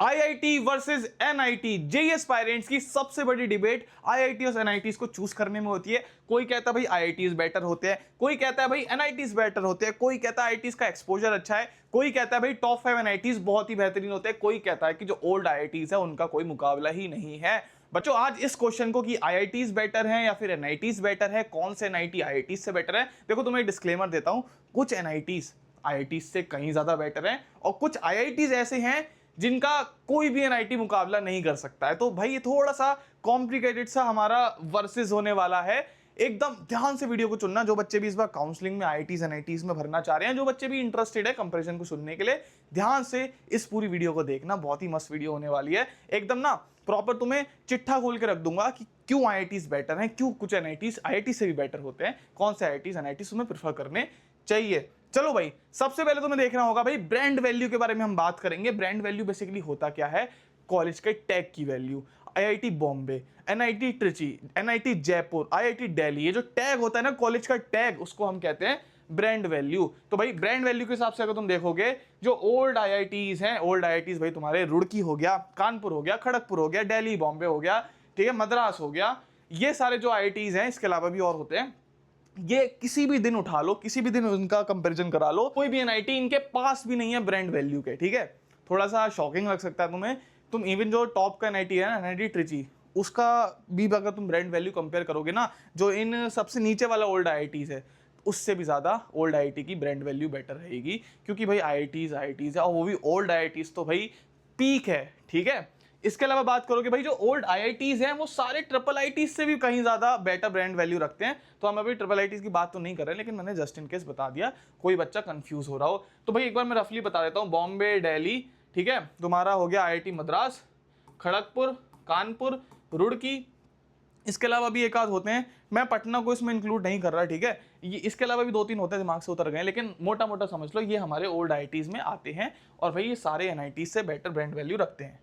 IIT versus NIT, JEE aspirants की सबसे बड़ी डिबेट आईआईटी और एनआईटीज को चूज करने में होती है। कोई कहता है भाई आईआईटीज बेटर होते हैं, कोई कहता है भाई एनआईटीज बेटर होते हैं, कोई कहता है आईआईटीज का एक्सपोजर अच्छा है, कोई कहता है भाई टॉप 5 एनआईटीज बहुत ही बेहतरीन होते हैं, कोई कहता है कि जो ओल्ड आईआईटीज है उनका कोई मुकाबला ही नहीं है। बच्चों आज इस क्वेश्चन को कि आईआईटीज बेटर हैं या फिर एनआईटीज बेटर है, कौन से एनआईटी आईआईटीज से बेटर है, देखो तुम्हें डिस्क्लेमर देता हूं, कुछ एनआईटीज आईआईटीज से कहीं ज्यादा बेटर है और कुछ आईआईटीज ऐसे हैं जिनका कोई भी एनआईटी मुकाबला नहीं कर सकता है। तो भाई ये थोड़ा सा कॉम्प्लिकेटेड सा हमारा वर्सेस होने वाला है। एकदम ध्यान से वीडियो को चुनना, जो बच्चे भी इस बार काउंसलिंग में आईआईटीज एनआईटीज में भरना चाह रहे हैं, जो बच्चे भी इंटरेस्टेड है कंपैरिजन को सुनने के लिए, ध्यान से इस पूरी वीडियो को देखना, बहुत ही मस्त वीडियो होने वाली है। एकदम ना प्रॉपर तुम्हें चिट्ठा खोल के रख दूंगा कि क्यों आईआईटीज बेटर हैं, क्यों कुछ एनआईटीज आईआईटी से भी बेटर होते हैं, कौन से आईआईटीज एनआईटीज तुम्हें प्रेफर करने चाहिए। चलो भाई सबसे पहले तुम्हें देखना होगा भाई ब्रांड वैल्यू के बारे में हम बात करेंगे। ब्रांड वैल्यू बेसिकली होता क्या है, कॉलेज के टैग की value. IIT Bombay, NIT Trichy, NIT Jaipur, IIT Delhi, ये जो टैग होता है ना कॉलेज का टैग, उसको हम कहते हैं ब्रांड वैल्यू। तो भाई ब्रांड वैल्यू के हिसाब से अगर तुम देखोगे, जो ओल्ड आईआईटीज हैं, ओल्ड आईआईटीज भाई तुम्हारे रुड़की हो गया, कानपुर हो गया, खड़गपुर हो गया, दिल्ली बॉम्बे हो गया, ठीक है, मद्रास हो गया, ये सारे जो आईआईटीज हैं, इसके अलावा भी और होते हैं, ये किसी भी दिन उठा लो, किसी भी दिन उनका कंपैरिजन करा लो, कोई भी एनआईटी इनके पास भी नहीं है ब्रांड वैल्यू के। ठीक है, थोड़ा सा शॉकिंग लग सकता है तुम्हें, तुम इवन जो टॉप का एनआईटी है ना, एनआईटी ट्रिची, उसका भी अगर तुम ब्रांड वैल्यू कंपेयर करोगे ना, जो इन सबसे नीचे वाला ओल्ड आईआईटीज है, उससे भी ज्यादा ओल्ड आईआईटी की ब्रांड वैल्यू बेटर रहेगी, क्योंकि भाई आईआईटीज आईआईटीज है और वो भी ओल्ड आईआईटीज, तो भाई पीक है। ठीक है, इसके अलावा बात करोगे भाई जो ओल्ड आईआईटीज हैं वो सारे ट्रिपल आईटीज से भी कहीं ज्यादा बेटर ब्रांड वैल्यू रखते हैं। तो हम अभी ट्रिपल आईटीज की बात तो नहीं कर रहे, लेकिन मैंने जस्ट इन केस बता दिया, कोई बच्चा कंफ्यूज हो रहा हो तो भाई एक बार मैं रफली बता देता हूँ। बॉम्बे, दिल्ली, ठीक है, तुम्हारा हो गया आईआईटी मद्रास, खड़गपुर, कानपुर, रुड़की, इसके अलावा भी एक आध होते हैं, मैं पटना को इसमें इंक्लूड नहीं कर रहा, ठीक है, ये इसके अलावा भी 2-3 होते हैं, दिमाग से उतर गए, लेकिन मोटा मोटा समझ लो ये हमारे ओल्ड आईआईटीज में आते हैं और भाई ये सारे एनआईटीज से बेटर ब्रांड वैल्यू रखते हैं।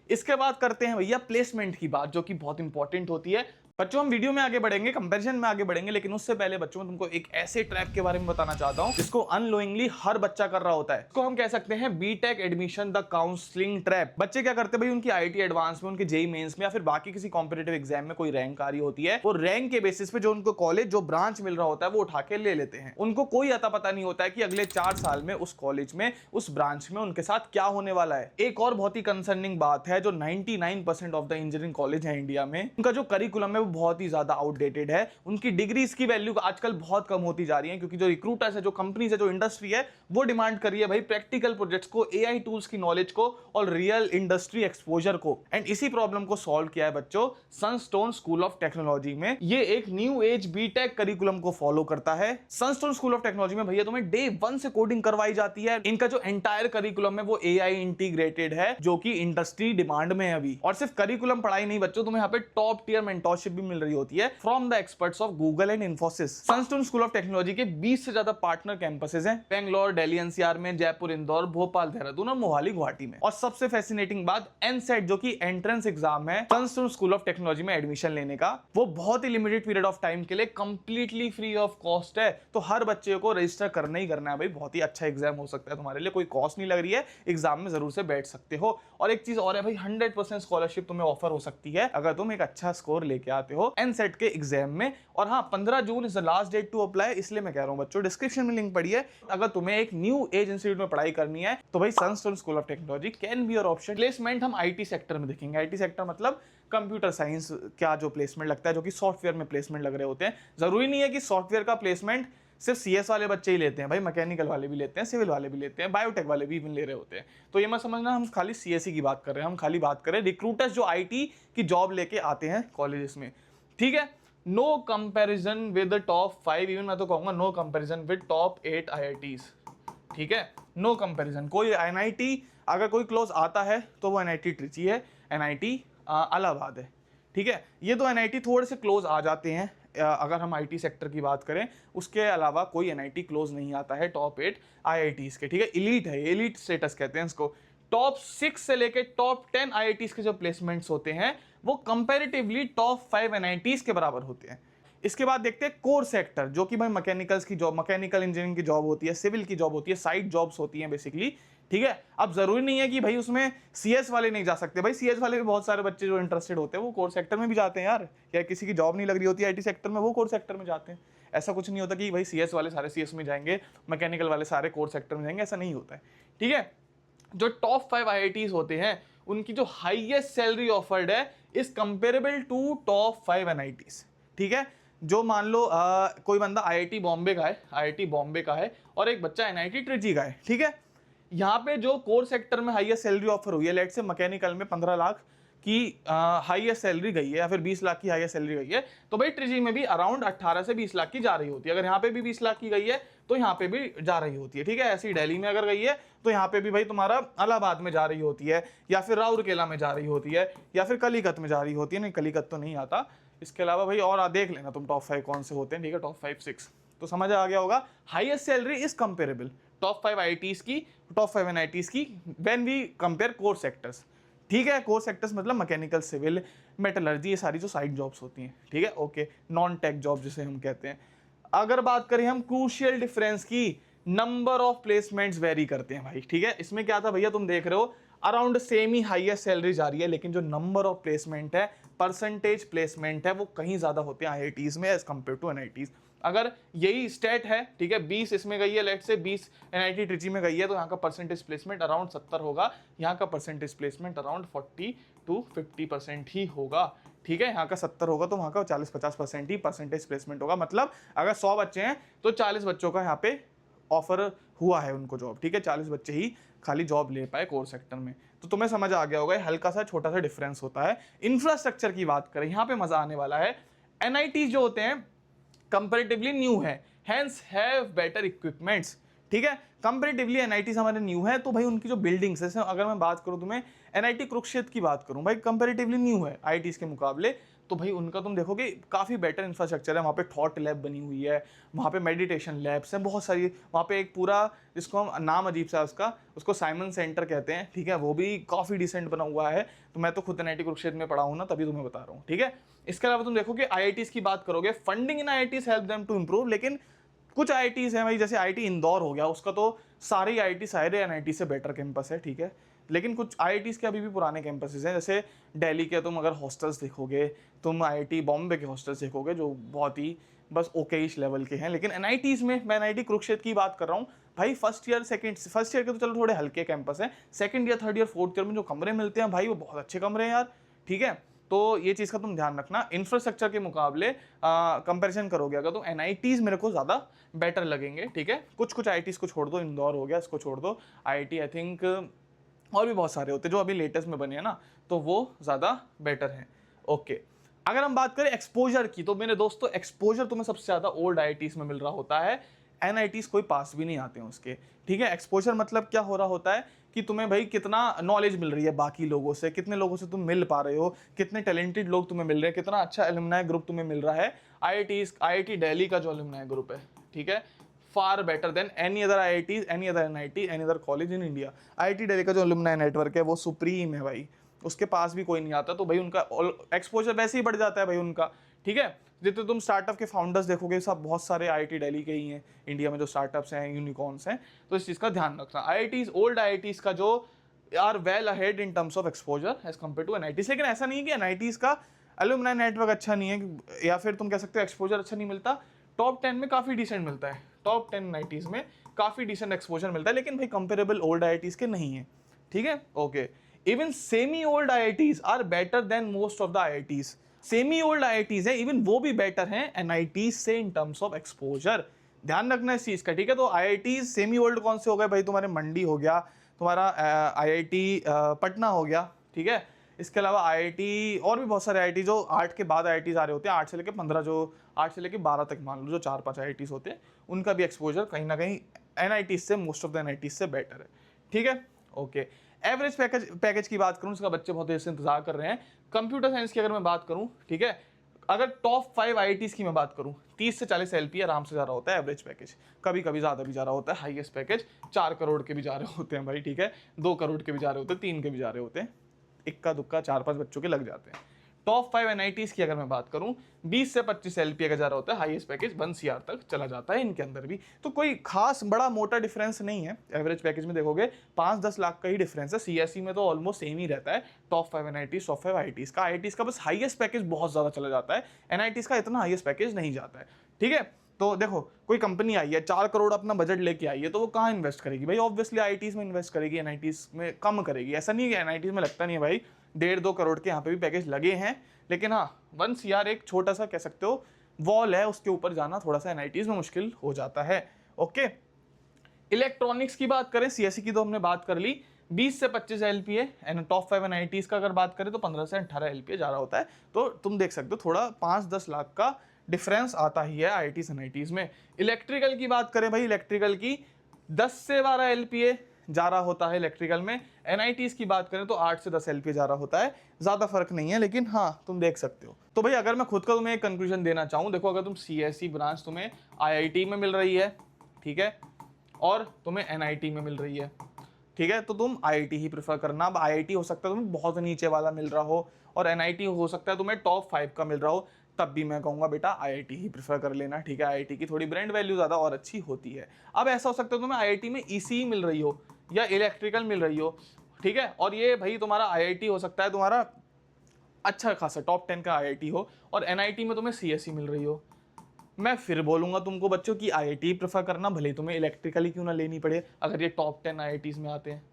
इसके बाद करते हैं भैया प्लेसमेंट की बात, जो कि बहुत इंपॉर्टेंट होती है। बच्चों हम वीडियो में आगे बढ़ेंगे, कंपैरिजन में आगे बढ़ेंगे, लेकिन उससे पहले बच्चों में तुमको एक ऐसे ट्रैप के बारे में बताना चाहता हूं जिसको अनलोइंगली हर बच्चा कर रहा होता है। इसको हम कह सकते हैं BTech admission the counselling trap. बच्चे क्या करते हैं भाई, उनकी आईआईटी एडवांस में, उनके जेईई मेंस में या फिर बाकी किसी कॉम्पिटिटिव एग्जाम में कोई रैंक आ रही होती है, वो रैंक के बेसिस पे जो उनको कॉलेज, जो ब्रांच मिल रहा होता है, वो उठा के ले लेते हैं। उनको कोई अता पता नहीं होता है कि अगले 4 साल में उस कॉलेज में, उस ब्रांच में उनके साथ क्या होने वाला है। एक और बहुत ही कंसर्निंग बात है, जो 99% ऑफ द इंजीनियरिंग कॉलेज है इंडिया में, उनका जो करिकुलम है वो बहुत ही ज्यादा आउटडेटेड है। उनकी डिग्रीज की वैल्यू आजकल बहुत कम होती जा रही है, क्योंकि जो रिक्रूटर्स है, जो कंपनीज है, जो इंडस्ट्री है, वो डिमांड कर रही है भाई प्रैक्टिकल प्रोजेक्ट्स को, एआई टूल्स की नॉलेज को और रियल इंडस्ट्री एक्सपोजर को। एंड इसी प्रॉब्लम को सॉल्व किया है बच्चों सनस्टोन स्कूल ऑफ टेक्नोलॉजी में। ये एक न्यू एज बीटेक करिकुलम को फॉलो करता है। सनस्टोन स्कूल ऑफ टेक्नोलॉजी में भैया तुम्हें डे 1 से कोडिंग करवाई जाती है। इनका जो एंटायर करिकुलम है वो एआई इंटीग्रेटेड है, जो कि इंडस्ट्री डिमांड में है अभी। और सिर्फ करिकुलम पढ़ाई नहीं बच्चों, तुम्हें यहाँ पे टॉप टियर मेंटरशिप भी मिल रही होती है from the experts of Google and Infosys. Sunstone school of technology के 20 से ज्यादा पार्टनर कैंपसेस हैं, बेंगलोर, दिल्ली एनसीआर में, जयपुर, इंदौर, भोपाल, देहरादून और मोहाली, गुवाहाटी में। और सबसे फैसिनेटिंग बात, एनसेट जो कि एंट्रेंस एग्जाम है सनस्टोन स्कूल ऑफ टेक्नोलॉजी में एडमिशन लेने का, वो बहुत ही लिमिटेड पीरियड ऑफ टाइम के लिए कंप्लीटली फ्री ऑफ कॉस्ट है। तो हर बच्चे को रजिस्टर करना ही करना है भाई, बहुत ही अच्छा एग्जाम हो सकता है तुम्हारे लिए, कोई कॉस्ट नहीं लग रही है, एग्जाम में जरूर से बैठ सकते हो। और एक चीज और है भाई, 100% स्कॉलरशिप तुम्हें ऑफर हो सकती है अगर तुम एक अच्छा स्कोर लेके आते हो एनसेट के एग्जाम में। और हाँ, 15 June is the last date to apply, इसलिए मैं कह रहा हूं बच्चों डिस्क्रिप्शन में लिंक पड़ी है। अगर तुम्हें एक न्यू एज इंस्टीट्यूट में पढ़ाई करनी है तो भाई Sunstone school of technology can be your option. Placement हम आईटी सेक्टर में देखेंगे। आईटी सेक्टर मतलब कंप्यूटर साइंस का जो प्लेसमेंट लगता है, जो कि सॉफ्टवेयर में प्लेसमेंट लग रहे होते हैं। जरूरी नहीं है कि सॉफ्टवेयर का प्लेसमेंट सिर्फ सीएस वाले बच्चे ही लेते हैं भाई, मैकेनिकल वाले भी लेते हैं, सिविल वाले भी लेते हैं, बायोटेक वाले भी इवन ले रहे होते हैं। तो ये मत समझना हम खाली सीएसई की बात कर रहे हैं, हम खाली बात कर रहे हैं रिक्रूटर्स जो आईटी की जॉब लेके आते हैं कॉलेजेस में। ठीक है, no comparison with the top 5, even मैं तो कहूंगा no comparison with top 8 IITs. ठीक है, नो कंपैरिजन। कोई एनआईटी अगर कोई क्लोज आता है तो वो एनआईटी ट्रिची है, एनआईटी इलाहाबाद है। ठीक है, ये तो एनआईटी थोड़े से क्लोज आ जाते हैं अगर हम आईटी सेक्टर की बात करें। उसके अलावा कोई एनआईटी क्लोज नहीं आता है टॉप 8 आईआईटीज के। ठीक है, एलीट है, एलीट स्टेटस कहते हैं इसको। टॉप 6 से लेके टॉप 10 आईआईटीज के जो प्लेसमेंट्स होते हैं वो कंपैरेटिवली टॉप 5 एनआईटीज के बराबर होते हैं। इसके बाद देखते हैं कोर सेक्टर, जो कि भाई मैकेनिकल्स की जॉब, मैकेनिकल इंजीनियरिंग की जॉब होती है, सिविल की जॉब होती है, साइड जॉब्स होती हैं बेसिकली। ठीक है। अब जरूरी नहीं है कि भाई उसमें सीएस वाले नहीं जा सकते, भाई सीएस वाले भी बहुत सारे बच्चे जो इंटरेस्टेड होते हैं वो कोर सेक्टर में भी जाते हैं यार, या किसी की जॉब नहीं लग रही होती आईटी सेक्टर में वो कोर सेक्टर में जाते हैं। ऐसा कुछ नहीं होता कि भाई सीएस वाले सारे सीएस में जाएंगे, मैकेनिकल वाले सारे कोर सेक्टर में जाएंगे, ऐसा नहीं होता है, ठीक है। जो टॉप 5 आईआईटीज होते हैं उनकी जो हाईएस्ट सैलरी ऑफर्ड है is comparable to top 5 NITs, ठीक है। जो मान लो कोई बंदा आईआईटी बॉम्बे का है, आईआईटी बॉम्बे का है, और एक बच्चा एनआईटी ट्रिची का है, ठीक है। यहाँ पे जो कोर सेक्टर में हाईएस्ट सैलरी ऑफर हुई है, लेट से मैकेनिकल में 15 लाख की हाईएस्ट सैलरी गई है, या फिर 20 लाख की हाईएस्ट सैलरी गई है, तो भाई ट्रिची में भी अराउंड 18 से 20 लाख की जा रही होती है। अगर यहाँ पे भी 20 लाख की गई है तो यहाँ पे भी जा रही होती है, ठीक है। ऐसी दिल्ली में अगर गई है तो यहाँ पे भी भाई तुम्हारा इलाहाबाद में जा रही होती है, या फिर राउरकेला में जा रही होती है, या फिर कलीकत में जा रही होती है। नहीं, कलीकत तो नहीं आता। इसके अलावा भाई और देख लेना तुम टॉप 5 कौन से होते हैं, ठीक है, टॉप 5-6 तो समझ आ गया होगा। Highest salary is comparable top 5 IITs की, टॉप 5 एनआईटीज की, when we compare core sectors, ठीक है। कोर सेक्टर्स मतलब मैकेनिकल, सिविल, मेटलर्जी, ये सारी जो साइड जॉब्स होती हैं, ठीक है, ओके, नॉन टेक जॉब जिसे हम कहते हैं। अगर बात करें हम क्रूशियल डिफरेंस की, नंबर ऑफ प्लेसमेंट्स वेरी करते हैं भाई, ठीक है। इसमें क्या था भैया, तुम देख रहे हो अराउंड सेम ही हाईएस्ट सैलरी जा रही है, लेकिन जो नंबर ऑफ प्लेसमेंट है, परसेंटेज प्लेसमेंट है, वो कहीं ज्यादा होते हैं आईआईटीज में एज कम्पेयर टू एनआईटीज। अगर यही स्टेट है, ठीक है, 20 इसमें गई है, लेट से 20 एनआईटी ट्रिची में गई है, तो यहाँ का परसेंटेज प्लेसमेंट अराउंड 70 होगा, यहाँ का परसेंटेज प्लेसमेंट अराउंड 40 to 50% ही होगा, ठीक है। यहाँ का 70 होगा तो वहाँ का 40-50% ही परसेंटेज प्लेसमेंट होगा। मतलब अगर 100 बच्चे हैं तो 40 बच्चों का यहाँ पे ऑफर हुआ है उनको जॉब, ठीक है, 40 बच्चे ही खाली जॉब ले पाए कोर सेक्टर में। तो तुम्हें समझ आ गया होगा, हल्का सा छोटा सा डिफरेंस होता है। इंफ्रास्ट्रक्चर की बात करें, यहाँ पे मजा आने वाला है। एनआईटी जो होते हैं कंपैरेटिवली न्यू है, हेंस हैव बेटर इक्विपमेंट्स, ठीक है। कंपैरेटिवली एनआईटी हमारे न्यू है, तो भाई उनकी जो बिल्डिंग्स है, अगर मैं बात करूं तुम्हें एनआईटी कुरुक्षेत्र की बात करूं, भाई कंपैरेटिवली न्यू है आईआईटीज के मुकाबले, तो भाई उनका तुम देखोगे काफ़ी बेटर इंफ्रास्ट्रक्चर है। वहाँ पे थॉट लैब बनी हुई है, वहाँ पे मेडिटेशन लैब्स हैं बहुत सारी, वहाँ पे एक पूरा, जिसको हम नाम अजीब सा उसका, उसको साइमन सेंटर कहते हैं, ठीक है, वो भी काफ़ी डिसेंट बना हुआ है। तो मैं तो खुद एनआईटी कुरुक्षेत्र में पढ़ा हूँ ना, तभी तुम्हें बता रहा हूँ, ठीक है। इसके अलावा तुम देखोगे आईआईटीज की बात करोगे, funding in IITs help them to improve, लेकिन कुछ आईआईटीज हैं भाई, जैसे आईआईटी इंदौर हो गया, उसका तो सारे आईआईटी सारे एनआईटी से बेटर कैंपस है, ठीक है। लेकिन कुछ आईआईटीज के अभी भी पुराने कैंपसेस हैं, जैसे दिल्ली के तुम अगर हॉस्टल्स देखोगे, तुम आईआईटी बॉम्बे के हॉस्टल्स देखोगे जो बहुत ही बस ओकेइश लेवल के हैं। लेकिन एनआईटीज में, मैं एनआईटी कुरुक्षेत्र की बात कर रहा हूँ भाई, फर्स्ट ईयर के तो चलो थोड़े हल्के कैंपस हैं, second year, third year, fourth year में जो कमरे मिलते हैं भाई, वो बहुत अच्छे कमरे हैं यार, ठीक है। तो ये चीज़ का तुम ध्यान रखना। इंफ्रास्ट्रक्चर के मुकाबले कंपैरिजन करोगे अगर, तो एनआईटीज मेरे को ज़्यादा बेटर लगेंगे, ठीक है। कुछ आईआईटीज को छोड़ दो, इंदौर हो गया, इसको छोड़ दो, आईआईटी आई थिंक और भी बहुत सारे होते हैं जो अभी लेटेस्ट में बने हैं ना, तो वो ज़्यादा बेटर हैं, ओके। अगर हम बात करें एक्सपोजर की, तो मेरे दोस्तों एक्सपोजर तुम्हें सबसे ज़्यादा ओल्ड आईआईटीज में मिल रहा होता है, एनआईटीज कोई पास भी नहीं आते हैं उसके, ठीक है। एक्सपोजर मतलब क्या हो रहा होता है कि तुम्हें भाई कितना नॉलेज मिल रही है बाकी लोगों से, कितने लोगों से तुम मिल पा रहे हो, कितने टैलेंटेड लोग तुम्हें मिल रहे हैं, कितना अच्छा एलुमनाई ग्रुप तुम्हें मिल रहा है। आईआईटी दिल्ली का जो एलुमनाई ग्रुप है, ठीक है, far better than any other IIT, any other NIT, any other college in India. IIT Delhi का जो एलुमनाई नेटवर्क है वो सुप्रीम है भाई, उसके पास भी कोई नहीं आता, तो भाई उनका एक्सपोजर वैसे ही बढ़ जाता है भाई उनका, ठीक है। जितने तुम स्टार्टअप के फाउंडर्स देखोगे सब बहुत सारे आईआईटी दिल्ली के ही हैं, इंडिया में जो स्टार्टअप्स हैं, यूनिकॉर्न्स हैं, तो इस चीज़ का ध्यान रखना। आईआईटीज, ओल्ड आईआईटीज का जो are well ahead in terms of exposure as compared to NITs. लेकिन ऐसा नहीं है कि एनआईटीज का एलुमनाई नेटवर्क अच्छा नहीं है, या फिर तुम कह सकते हो एक्सपोजर अच्छा नहीं मिलता। टॉप 10 में काफ़ी डिसेंट मिलता है, टॉप 10 आईआईटीज में काफ़ी डिसेंट एक्सपोजर मिलता है, लेकिन भाई कंपेरेबल ओल्ड आईआईटीज के नहीं है, ठीक है, okay. Even semi old IITs are better than most of the IITs. Semi old IITs है, इवन वो भी बेटर हैं एनआईटीज से इन टर्म्स ऑफ एक्सपोजर। ध्यान रखना इस चीज़ का, ठीक है। तो आईआईटीज सेमी ओल्ड कौन से हो गए भाई, तुम्हारे मंडी हो गया, तुम्हारा आईआईटी पटना हो गया, ठीक है। इसके अलावा आईआईटी और भी बहुत सारे आईआईटी जो 8 के बाद आईआईटीज आ रहे होते हैं, 8 से लेकर 15, जो 8 से लेकर 12 तक मान लो, जो 4-5 आईआईटीज होते हैं, उनका भी एक्सपोजर कहीं ना कहीं एनआईटीज से, मोस्ट ऑफ द एनआईटीज से बेटर है, ठीक है, ओके। एवरेज पैकेज की बात करूं, इसका बच्चे बहुत देर से इंतजार कर रहे हैं। कंप्यूटर साइंस की अगर मैं बात करूं, ठीक है, अगर टॉप 5 आईआईटीज की मैं बात करूं, 30 से 40 एलपी आराम से जा रहा होता है एवरेज पैकेज, कभी कभी ज़्यादा भी जा रहा होता है। हाईएस्ट पैकेज 4 करोड़ के भी जा रहे होते हैं भाई, ठीक है, 2 करोड़ के भी जा रहे होते हैं, 3 के भी जा रहे होते हैं, इक्का दुक्का 4-5 बच्चों के लग जाते हैं। टॉप 5 एनआईटीज की अगर मैं बात करूं 20 से 25 एलपीए का जा रहा होता है, हाईएस्ट पैकेज 1 सीआर तक चला जाता है इनके अंदर भी। तो कोई खास बड़ा मोटा डिफरेंस नहीं है, एवरेज पैकेज में देखोगे 5-10 लाख का ही डिफरेंस है। सीएसई में तो ऑलमोस्ट सेम ही रहता है, टॉप 5 एनआईटीज टॉप 5 आईआईटीज का। आईआईटीज का बस हाईएस्ट पैकेज बहुत ज्यादा चला जाता है, एनआईटीज का इतना हाईएस्ट पैकेज नहीं जाता है। ठीक है, तो देखो कोई कंपनी आई है 4 करोड़ अपना बजट लेके आई है, तो वो कहाँ इन्वेस्ट करेगी भाई? ऑब्वियसली आईआईटीज में इन्वेस्ट करेगी, एनआईटीज में कम करेगी। ऐसा नहीं है कि एनआईटीज में लगता नहीं है भाई, 1.5-2 करोड़ के यहाँ पे भी पैकेज लगे हैं, लेकिन हाँ 1 सीआर एक छोटा सा कह सकते हो वॉल है, उसके ऊपर जाना थोड़ा सा एनआईटीज में मुश्किल हो जाता है। ओके, इलेक्ट्रॉनिक्स की बात करें, सीएसई की तो हमने बात कर ली, 20 से 25 एलपीए एंड टॉप 5 एनआईटीज का अगर बात करें तो 15 से 18 एलपीए जा रहा होता है। तो तुम देख सकते हो थोड़ा 5-10 लाख का डिफरेंस आता ही है आईआईटीज एनआईटीज में। इलेक्ट्रिकल की बात करें भाई, इलेक्ट्रिकल की 10 से 12 एलपीए जा रहा होता है इलेक्ट्रिकल में। एनआईटीज की बात करें तो 8 से 10 एलपीए जा रहा होता है, ज्यादा फर्क नहीं है, लेकिन हाँ तुम देख सकते हो। तो भाई अगर मैं खुद का तुम्हें एक कंक्लूजन देना चाहूँ, देखो अगर तुम सीएसई ब्रांच तुम्हें आईआईटी में मिल रही है, ठीक है, और तुम्हें एनआईटी में मिल रही है, ठीक है, तो तुम आईआईटी ही प्रेफर करना। अब आईआईटी हो सकता है तुम्हें बहुत नीचे वाला मिल रहा हो, और एनआईटी हो सकता है तुम्हें टॉप 5 का मिल रहा हो, तब भी मैं कहूँगा बेटा आईआईटी ही प्रेफर कर लेना। ठीक है, आईआईटी की थोड़ी ब्रांड वैल्यू ज़्यादा और अच्छी होती है। अब ऐसा हो सकता है तुम्हें आईआईटी में ईसीई मिल रही हो या इलेक्ट्रिकल मिल रही हो, ठीक है, और ये भाई तुम्हारा आईआईटी हो सकता है तुम्हारा अच्छा खासा टॉप 10 का आईआईटी हो, और एनआईटी में तुम्हें सीएसई मिल रही हो। मैं फिर बोलूंगा तुमको बच्चों की आईआईटी प्रेफर करना, भले तुम्हें इलेक्ट्रिकली क्यों ना लेनी पड़े, अगर ये टॉप 10 आईआईटीज में आते हैं।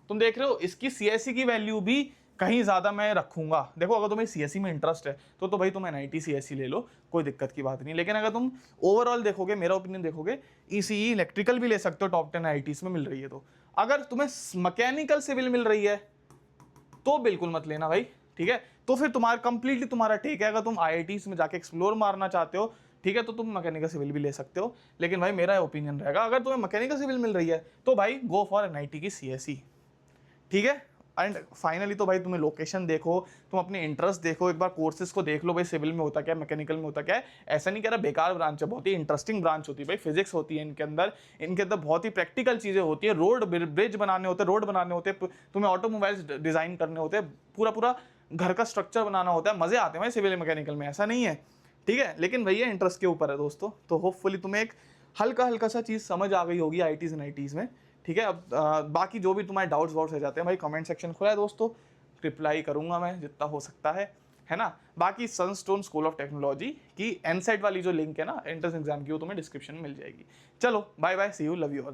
तुम देख रहे हो इसकी सीएसई की वैल्यू भी कहीं ज्यादा मैं रखूंगा। देखो अगर तुम्हें सीएसई में इंटरेस्ट है तो भाई तुम एनआईटी सीएसई ले लो, कोई दिक्कत की बात नहीं। लेकिन अगर तुम ओवरऑल देखोगे, मेरा ओपिनियन देखोगे, ईसीई इलेक्ट्रिकल भी ले सकते हो, टॉप 10 आईआईटीज में मिल रही है। तो अगर तुम्हें मैकेनिकल सिविल मिल रही है तो बिल्कुल मत लेना भाई, ठीक है। तो फिर तुम्हारा कंप्लीटली तुम्हारा टेक है, अगर तुम आईआईटीज में जाके एक्सप्लोर मारना चाहते हो, ठीक है, तो तुम मैकेनिकल सिविल भी ले सकते हो। लेकिन भाई मेरा ओपिनियन रहेगा, अगर तुम्हें मैकेनिकल सिविल मिल रही है तो भाई गो फॉर एनआईटी की सीएसई, ठीक है। एंड फाइनली तो भाई तुम्हें लोकेशन देखो, तुम अपने इंटरेस्ट देखो, एक बार कोर्सेज को देख लो भाई, सिविल में होता क्या है, मैकेनिकल में होता क्या है। ऐसा नहीं कह रहा बेकार ब्रांच है, बहुत ही इंटरेस्टिंग ब्रांच होती है भाई। फिजिक्स होती है इनके अंदर बहुत ही प्रैक्टिकल चीज़ें होती है। रोड ब्रिज बनाने होते हैं, रोड बनाने होते हैं, तुम्हें ऑटोमोबाइल्स डिज़ाइन करने होते हैं, पूरा घर का स्ट्रक्चर बनाना होता है। मज़े आते हैं भाई सिविल मैकेनिकल में, ऐसा नहीं है, ठीक है। लेकिन भैया इंटरेस्ट के ऊपर है दोस्तों। तो होपफुली तुम्हें एक हल्का सा चीज़ समझ आ गई होगी आईआईटीज़ एनआईटीज़ में, ठीक है। अब बाकी जो भी तुम्हारे डाउट्स रह जाते हैं भाई, कमेंट सेक्शन खुला है दोस्तों, रिप्लाई करूंगा मैं जितना हो सकता है ना। बाकी सनस्टोन स्कूल ऑफ टेक्नोलॉजी की एनसेट वाली जो लिंक है ना एंट्रेंस एग्जाम की, वो तुम्हें डिस्क्रिप्शन में मिल जाएगी। चलो bye bye, see you, love you all.